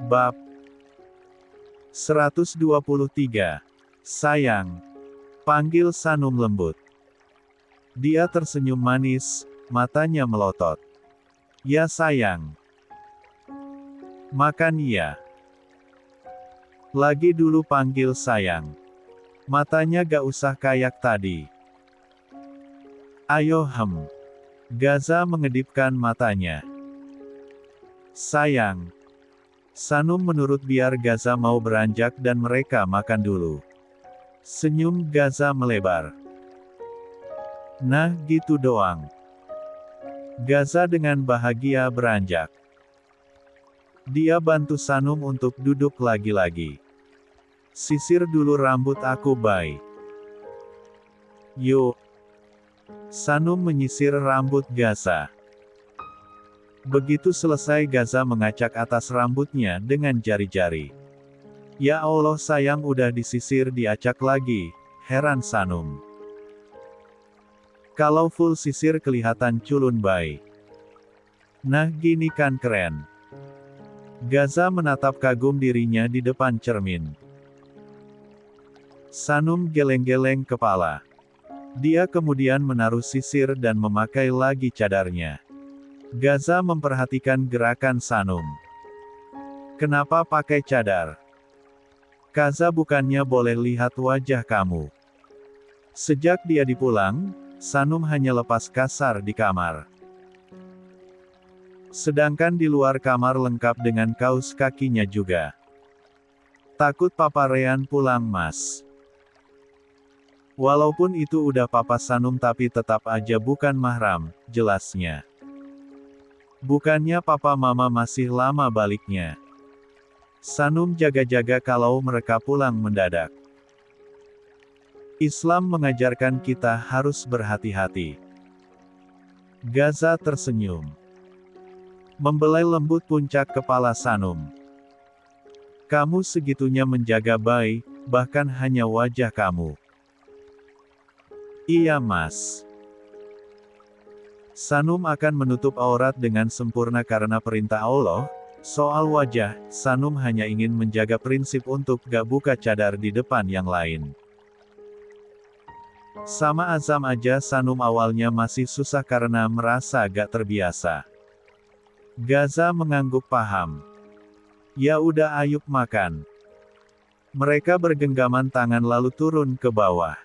Bab 123. Sayang, panggil Sanum lembut. Dia tersenyum manis, matanya melotot. Ya sayang. Makan ya. Lagi dulu panggil sayang. Matanya gak usah kayak tadi. Ayo Gaza mengedipkan matanya. Sayang. Sanum menurut biar Gaza mau beranjak dan mereka makan dulu. Senyum Gaza melebar. Nah gitu doang. Gaza dengan bahagia beranjak. Dia bantu Sanum untuk duduk lagi-lagi. Sisir dulu rambut aku Bay. Yuk. Sanum menyisir rambut Gaza. Begitu selesai Gaza mengacak atas rambutnya dengan jari-jari. Ya Allah sayang udah disisir diacak lagi, heran Sanum. Kalau full sisir kelihatan culun Bay. Nah gini kan keren. Gaza menatap kagum dirinya di depan cermin. Sanum geleng-geleng kepala. Dia kemudian menaruh sisir dan memakai lagi cadarnya. Gaza memperhatikan gerakan Sanum. Kenapa pakai cadar? Gaza bukannya boleh lihat wajah kamu. Sejak dia dipulang, Sanum hanya lepas kasar di kamar. Sedangkan di luar kamar lengkap dengan kaos kakinya juga. Takut Papa Rean pulang mas. Walaupun itu udah Papa Sanum tapi tetap aja bukan mahram, jelasnya. Bukannya Papa Mama masih lama baliknya. Sanum jaga-jaga kalau mereka pulang mendadak. Islam mengajarkan kita harus berhati-hati. Gaza tersenyum. Membelai lembut puncak kepala Sanum. Kamu segitunya menjaga Bay, bahkan hanya wajah kamu. Iya mas. Sanum akan menutup aurat dengan sempurna karena perintah Allah. Soal wajah, Sanum hanya ingin menjaga prinsip untuk gak buka cadar di depan yang lain. Sama azam aja Sanum awalnya masih susah karena merasa gak terbiasa. Gaza mengangguk paham. Ya udah ayo makan. Mereka bergenggaman tangan lalu turun ke bawah.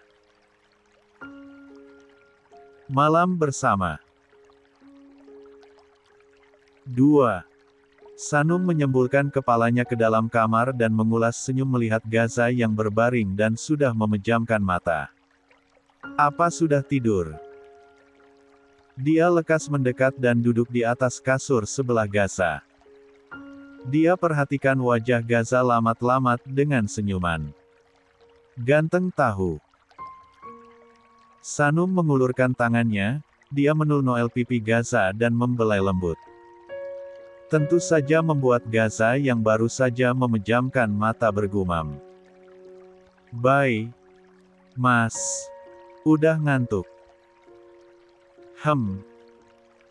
Malam bersama. 2. Sanum menyembulkan kepalanya ke dalam kamar dan mengulas senyum melihat Gaza yang berbaring dan sudah memejamkan mata. Apa sudah tidur? Dia lekas mendekat dan duduk di atas kasur sebelah Gaza. Dia perhatikan wajah Gaza lamat-lamat dengan senyuman. Ganteng tahu. Sanum mengulurkan tangannya, dia menul-noel pipi Gaza dan membelai lembut. Tentu saja membuat Gaza yang baru saja memejamkan mata bergumam. Bay. Mas. Udah ngantuk.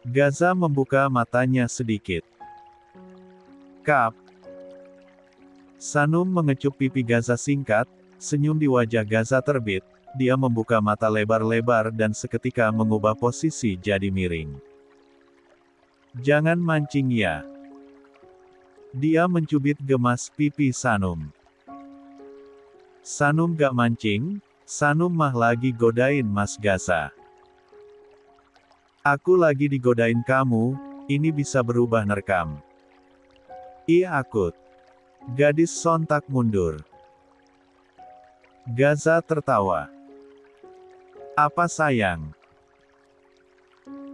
Gaza membuka matanya sedikit. Kap. Sanum mengecup pipi Gaza singkat, senyum di wajah Gaza terbit, dia membuka mata lebar-lebar dan seketika mengubah posisi jadi miring. Jangan mancing ya. Dia mencubit gemas pipi Sanum. Sanum gak mancing, Sanum mah lagi godain Mas Gaza. Aku lagi digodain kamu, ini bisa berubah nerekam. Akut. Gadis sontak mundur. Gaza tertawa. Apa sayang?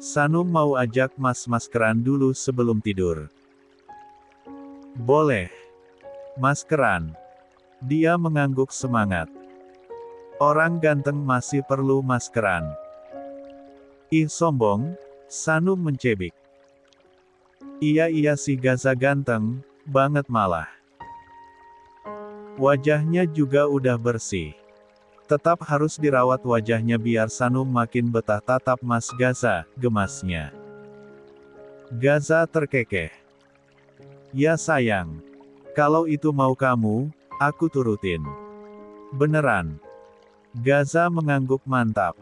Sanum mau ajak mas maskeran dulu sebelum tidur. Boleh. Maskeran. Dia mengangguk semangat. Orang ganteng masih perlu maskeran. Sombong, Sanum mencebik. Iya si Gaza ganteng, banget malah. Wajahnya juga udah bersih. Tetap harus dirawat wajahnya biar Sanum makin betah tatap Mas Gaza, gemasnya. Gaza terkekeh. Ya sayang. Kalau itu mau kamu, aku turutin. Beneran. Gaza mengangguk mantap.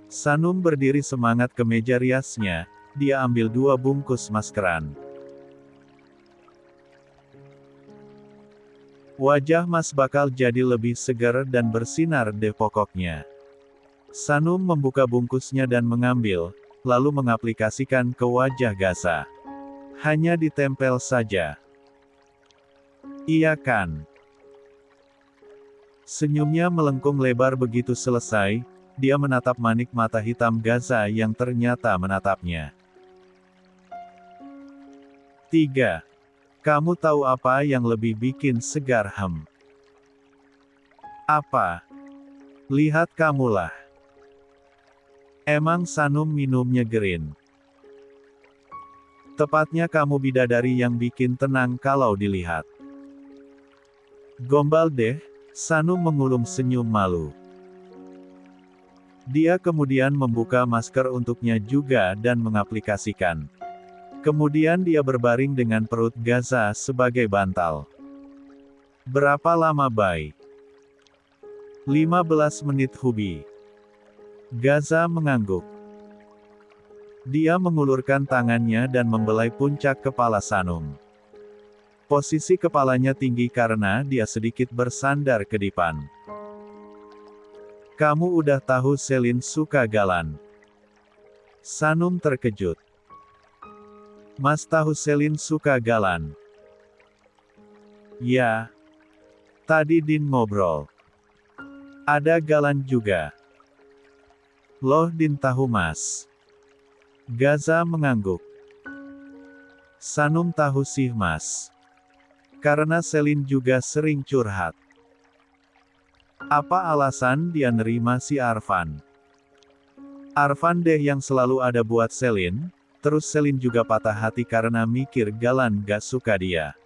Sanum berdiri semangat ke meja riasnya, dia ambil 2 bungkus maskeran. Wajah Mas bakal jadi lebih segar dan bersinar deh pokoknya. Sanum membuka bungkusnya dan mengambil, lalu mengaplikasikan ke wajah Gaza. Hanya ditempel saja. Iya kan? Senyumnya melengkung lebar begitu selesai, dia menatap manik mata hitam Gaza yang ternyata menatapnya. 3. Kamu tahu apa yang lebih bikin segar? Apa? Lihat kamulah. Emang Sanum minumnya green? Tepatnya kamu bidadari yang bikin tenang kalau dilihat. Gombal deh, Sanum mengulum senyum malu. Dia kemudian membuka masker untuknya juga dan mengaplikasikan. Kemudian dia berbaring dengan perut Gaza sebagai bantal. Berapa lama Bay? 15 menit Hubi. Gaza mengangguk. Dia mengulurkan tangannya dan membelai puncak kepala Sanum. Posisi kepalanya tinggi karena dia sedikit bersandar ke depan. Kamu udah tahu Selin suka Galan? Sanum terkejut. Mas tahu Selin suka Galan? Ya. Tadi Din ngobrol. Ada Galan juga. Loh Din tahu Mas? Gaza mengangguk. Sanum tahu sih Mas. Karena Selin juga sering curhat. Apa alasan dia nerima si Arfan? Arfan deh yang selalu ada buat Selin. Terus Selin juga patah hati karena mikir Galan gak suka dia.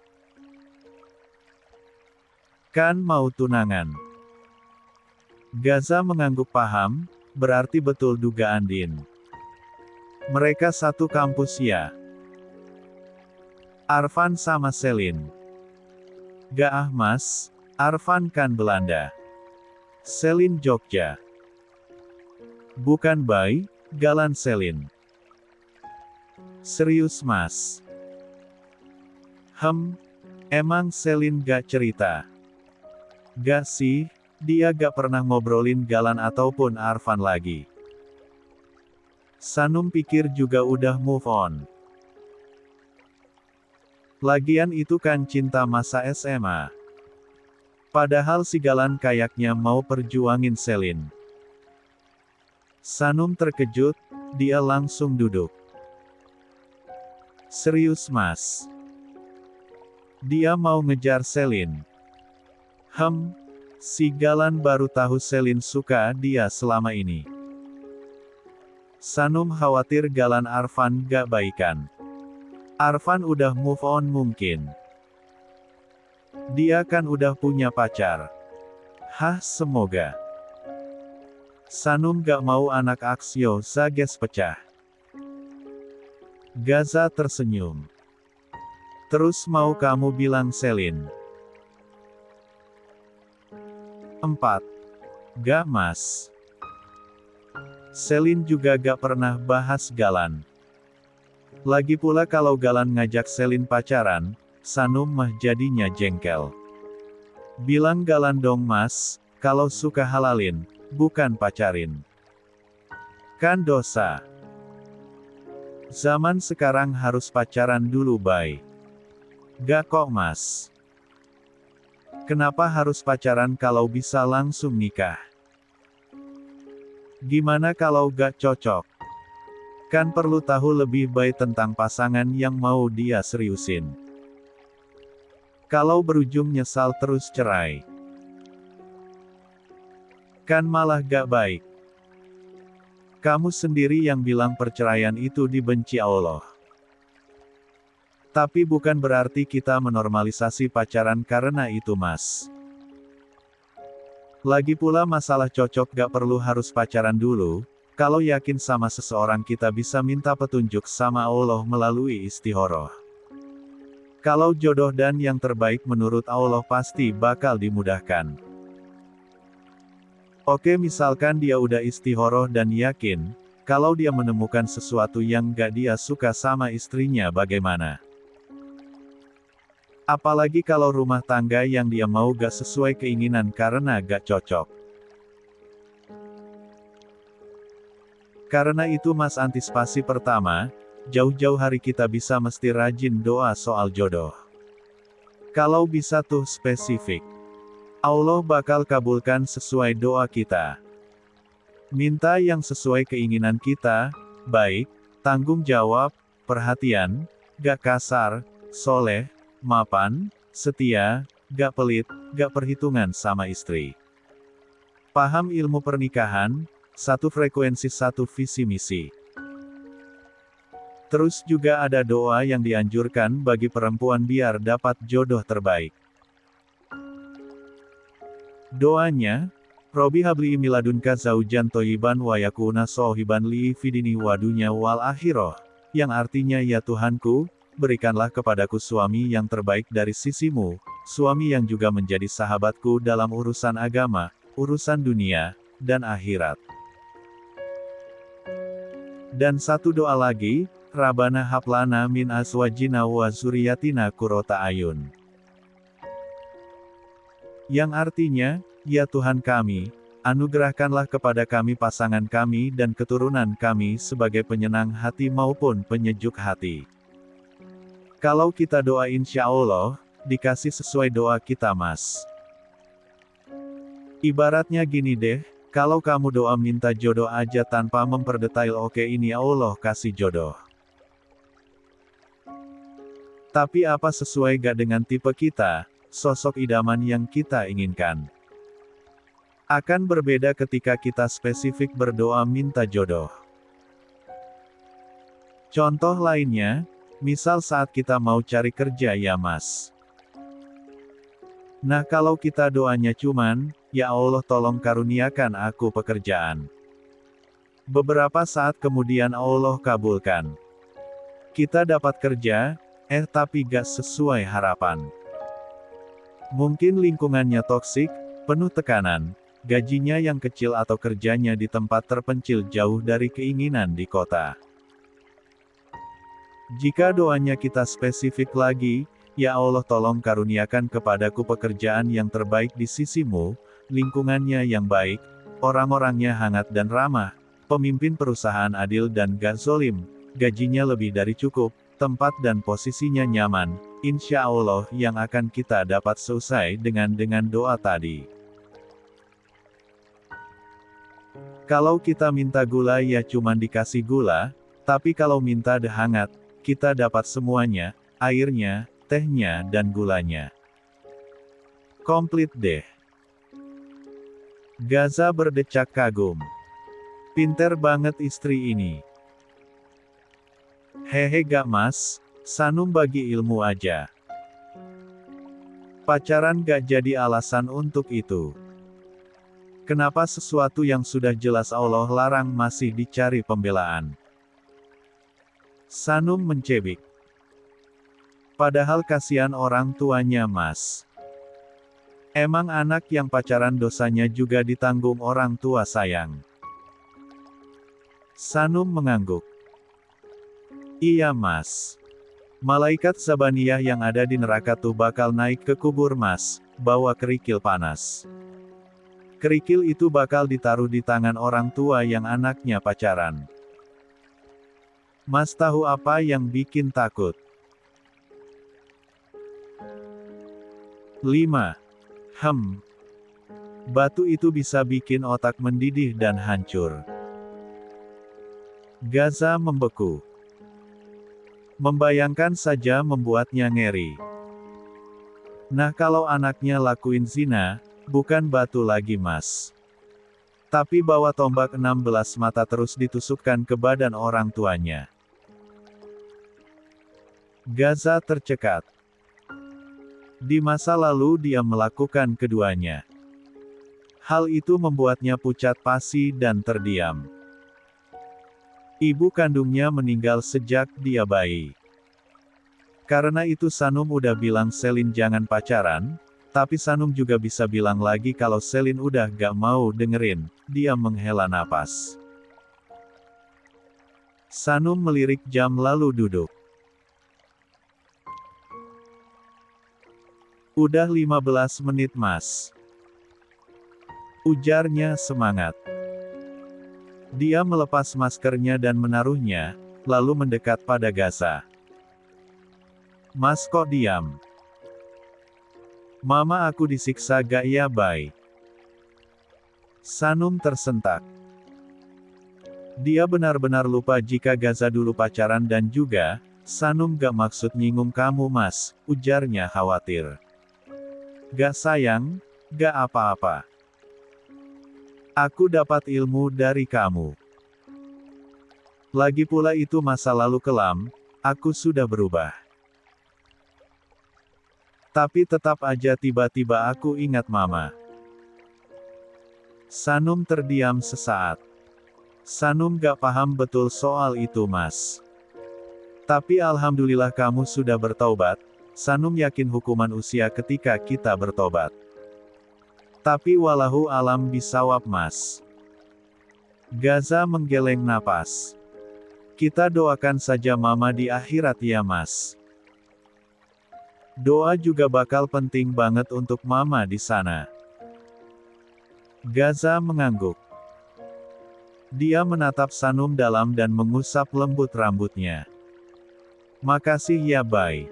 Kan mau tunangan. Gaza mengangguk paham, berarti betul dugaan Din. Mereka satu kampus ya. Arfan sama Selin. Gak ah Mas, Arfan kan Belanda. Selin Jogja. Bukan Bay, Galan Selin. Serius Mas? Emang Selin gak cerita? Gak sih, dia gak pernah ngobrolin Galan ataupun Arfan lagi. Sanum pikir juga udah move on. Lagian itu kan cinta masa SMA. Padahal si Galan kayaknya mau perjuangin Selin. Sanum terkejut, dia langsung duduk. Serius Mas? Dia mau ngejar Selin? Si Galan baru tahu Selin suka dia selama ini. Sanum khawatir Galan Arfan gak baikan. Arfan udah move on mungkin. Dia kan udah punya pacar. Semoga. Sanum gak mau anak Aksyo Sages pecah. Gaza tersenyum. Terus mau kamu bilang Selin? 4. Gak Mas. Selin juga gak pernah bahas Galan. Lagi pula kalau Galan ngajak Selin pacaran, Sanum mah jadinya jengkel. Bilang Galan dong Mas, kalau suka halalin, bukan pacarin. Kan dosa. Zaman sekarang harus pacaran dulu Bay. Gak kok Mas. Kenapa harus pacaran kalau bisa langsung nikah? Gimana kalau gak cocok? Kan perlu tahu lebih baik tentang pasangan yang mau dia seriusin. Kalau berujung nyesal terus cerai, kan malah gak baik. Kamu sendiri yang bilang perceraian itu dibenci Allah. Tapi bukan berarti kita menormalisasi pacaran karena itu Mas. Lagi pula masalah cocok gak perlu harus pacaran dulu. Kalau yakin sama seseorang kita bisa minta petunjuk sama Allah melalui istikharah. Kalau jodoh dan yang terbaik menurut Allah pasti bakal dimudahkan. Oke, misalkan dia udah istikharah dan yakin, kalau dia menemukan sesuatu yang gak dia suka sama istrinya bagaimana? Apalagi kalau rumah tangga yang dia mau gak sesuai keinginan karena gak cocok. Karena itu Mas, antisipasi pertama, jauh-jauh hari kita bisa mesti rajin doa soal jodoh. Kalau bisa tuh spesifik. Allah bakal kabulkan sesuai doa kita. Minta yang sesuai keinginan kita, baik, tanggung jawab, perhatian, gak kasar, soleh, mapan, setia, gak pelit, gak perhitungan sama istri. Paham ilmu pernikahan, satu frekuensi satu visi misi. Terus juga ada doa yang dianjurkan bagi perempuan biar dapat jodoh terbaik. Doanya, Robi habli miladunka zaujan toyiban wa yakuna sohiban li fidini wadunya wal akhirah, yang artinya ya Tuhanku, berikanlah kepadaku suami yang terbaik dari sisimu, suami yang juga menjadi sahabatku dalam urusan agama, urusan dunia, dan akhirat. Dan satu doa lagi, Rabbana hablana min azwajina wa zuriyatina qurrata ayun. Yang artinya, ya Tuhan kami, anugerahkanlah kepada kami pasangan kami dan keturunan kami sebagai penyenang hati maupun penyejuk hati. Kalau kita doa insya Allah, dikasih sesuai doa kita Mas. Ibaratnya gini deh, kalau kamu doa minta jodoh aja tanpa memperdetail, oke ini Allah kasih jodoh. Tapi apa sesuai gak dengan tipe kita, sosok idaman yang kita inginkan? Akan berbeda ketika kita spesifik berdoa minta jodoh. Contoh lainnya, misal saat kita mau cari kerja ya Mas. Nah kalau kita doanya cuman, ya Allah tolong karuniakan aku pekerjaan. Beberapa saat kemudian Allah kabulkan. Kita dapat kerja, tapi gak sesuai harapan. Mungkin lingkungannya toksik, penuh tekanan, gajinya yang kecil atau kerjanya di tempat terpencil jauh dari keinginan di kota. Jika doanya kita spesifik lagi, ya Allah tolong karuniakan kepadaku pekerjaan yang terbaik di sisimu, lingkungannya yang baik, orang-orangnya hangat dan ramah, pemimpin perusahaan adil dan gak zolim, gajinya lebih dari cukup, tempat dan posisinya nyaman, insya Allah yang akan kita dapat selesai dengan doa tadi. Kalau kita minta gula ya cuman dikasih gula, tapi kalau minta teh hangat, kita dapat semuanya, airnya, tehnya dan gulanya. Komplit deh. Gaza berdecak kagum. Pinter banget istri ini. Hehe gak Mas, Sanum bagi ilmu aja. Pacaran gak jadi alasan untuk itu. Kenapa sesuatu yang sudah jelas Allah larang masih dicari pembelaan? Sanum mencebik. Padahal kasihan orang tuanya Mas. Emang anak yang pacaran dosanya juga ditanggung orang tua sayang. Sanum mengangguk. Iya Mas. Malaikat Zabaniyah yang ada di neraka tuh bakal naik ke kubur Mas, bawa kerikil panas. Kerikil itu bakal ditaruh di tangan orang tua yang anaknya pacaran. Mas tahu apa yang bikin takut? 5. Batu itu bisa bikin otak mendidih dan hancur. Gaza membeku. Membayangkan saja membuatnya ngeri. Nah kalau anaknya lakuin zina, bukan batu lagi Mas. Tapi bawa tombak 16 mata terus ditusukkan ke badan orang tuanya. Gaza tercekat. Di masa lalu dia melakukan keduanya. Hal itu membuatnya pucat pasi dan terdiam. Ibu kandungnya meninggal sejak dia bayi. Karena itu Sanum udah bilang Selin jangan pacaran, tapi Sanum juga bisa bilang lagi kalau Selin udah gak mau dengerin. Dia menghela napas. Sanum melirik jam lalu duduk. Udah 15 menit mas. Ujarnya semangat. Dia melepas maskernya dan menaruhnya, lalu mendekat pada Gaza. Mas kok diam? Mama aku disiksa gak ya bay? Sanum tersentak. Dia benar-benar lupa jika Gaza dulu pacaran dan juga, Sanum gak maksud nyinggung kamu mas, ujarnya khawatir. Gak sayang, gak apa-apa. Aku dapat ilmu dari kamu. Lagi pula itu masa lalu kelam, aku sudah berubah. Tapi tetap aja tiba-tiba aku ingat mama. Sanum terdiam sesaat. Sanum gak paham betul soal itu mas. Tapi alhamdulillah kamu sudah bertobat. Sanum yakin hukuman usia ketika kita bertobat. Tapi walahu alam bisawab mas. Gaza menggeleng napas. Kita doakan saja mama di akhirat ya mas. Doa juga bakal penting banget untuk mama di sana. Gaza mengangguk. Dia menatap Sanum dalam dan mengusap lembut rambutnya. Makasih ya bay.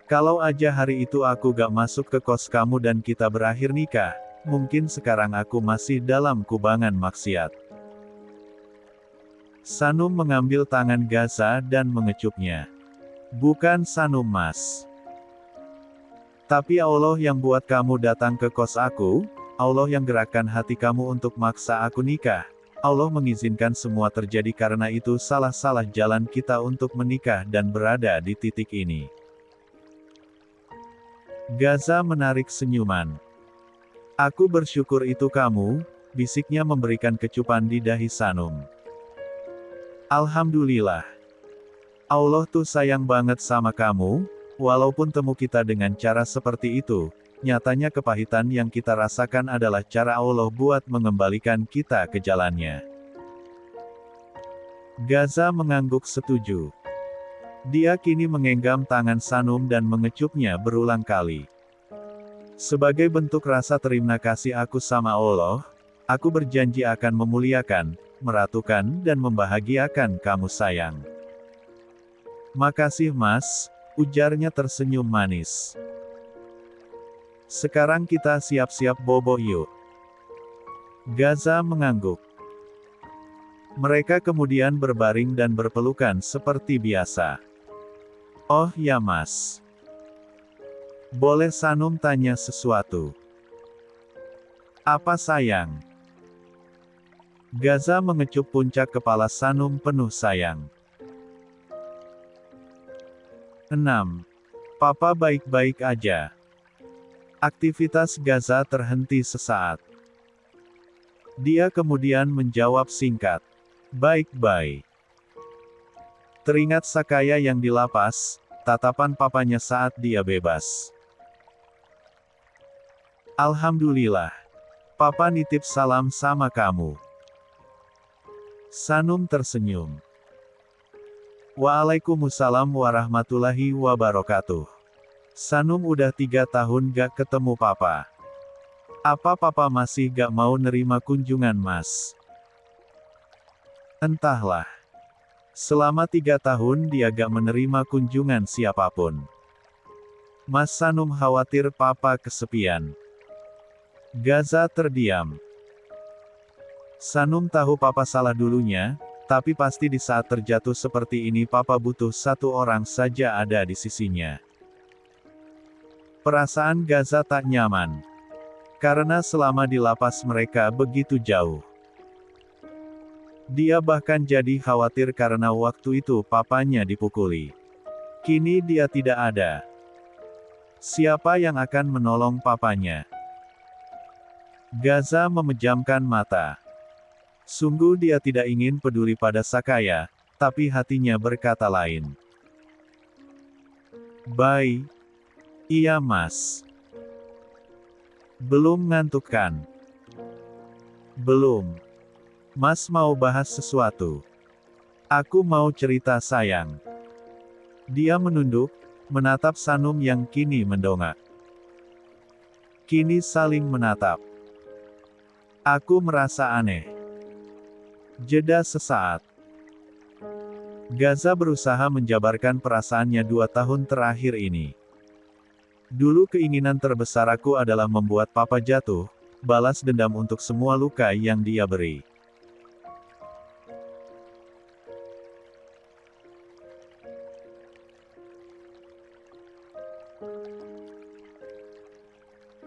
Kalau aja hari itu aku gak masuk ke kos kamu dan kita berakhir nikah, mungkin sekarang aku masih dalam kubangan maksiat. Sanum mengambil tangan Gaza dan mengecupnya. Bukan Sanum mas. Tapi Allah yang buat kamu datang ke kos aku, Allah yang gerakkan hati kamu untuk maksa aku nikah. Allah mengizinkan semua terjadi karena itu salah-salah jalan kita untuk menikah dan berada di titik ini. Gaza menarik senyuman. Aku bersyukur itu kamu, bisiknya memberikan kecupan di dahi Sanum. Alhamdulillah. Allah tuh sayang banget sama kamu, walaupun temu kita dengan cara seperti itu, nyatanya kepahitan yang kita rasakan adalah cara Allah buat mengembalikan kita ke jalannya. Gaza mengangguk setuju. Dia kini menggenggam tangan Sanum dan mengecupnya berulang kali. Sebagai bentuk rasa terima kasih aku sama Allah, aku berjanji akan memuliakan, meratukan dan membahagiakan kamu sayang. Makasih mas, ujarnya tersenyum manis. Sekarang kita siap-siap bobo yuk. Gaza mengangguk. Mereka kemudian berbaring dan berpelukan seperti biasa. Oh ya mas. Boleh Sanum tanya sesuatu? Apa sayang? Gaza mengecup puncak kepala Sanum penuh sayang. 6. Papa baik-baik aja. Aktivitas Gaza terhenti sesaat. Dia kemudian menjawab singkat. Baik-baik. Teringat Sakaya yang di lapas, tatapan papanya saat dia bebas. Alhamdulillah. Papa nitip salam sama kamu. Sanum tersenyum. Waalaikumsalam warahmatullahi wabarakatuh. Sanum udah 3 tahun gak ketemu papa. Apa papa masih gak mau nerima kunjungan mas? Entahlah. Selama 3 tahun dia gak menerima kunjungan siapapun. Mas Sanum khawatir papa kesepian. Gaza terdiam. Sanum tahu papa salah dulunya, tapi pasti di saat terjatuh seperti ini papa butuh satu orang saja ada di sisinya. Perasaan Gaza tak nyaman. Karena selama di lapas mereka begitu jauh. Dia bahkan jadi khawatir karena waktu itu papanya dipukuli. Kini dia tidak ada. Siapa yang akan menolong papanya? Gaza memejamkan mata. Sungguh dia tidak ingin peduli pada Sakaya, tapi hatinya berkata lain. Bye. Iya mas. Belum ngantuk kan? Belum. Mas mau bahas sesuatu. Aku mau cerita sayang. Dia menunduk, menatap Sanum yang kini mendongak. Kini saling menatap. Aku merasa aneh. Jeda sesaat. Gaza berusaha menjabarkan perasaannya 2 tahun terakhir ini. Dulu keinginan terbesar aku adalah membuat papa jatuh, balas dendam untuk semua luka yang dia beri.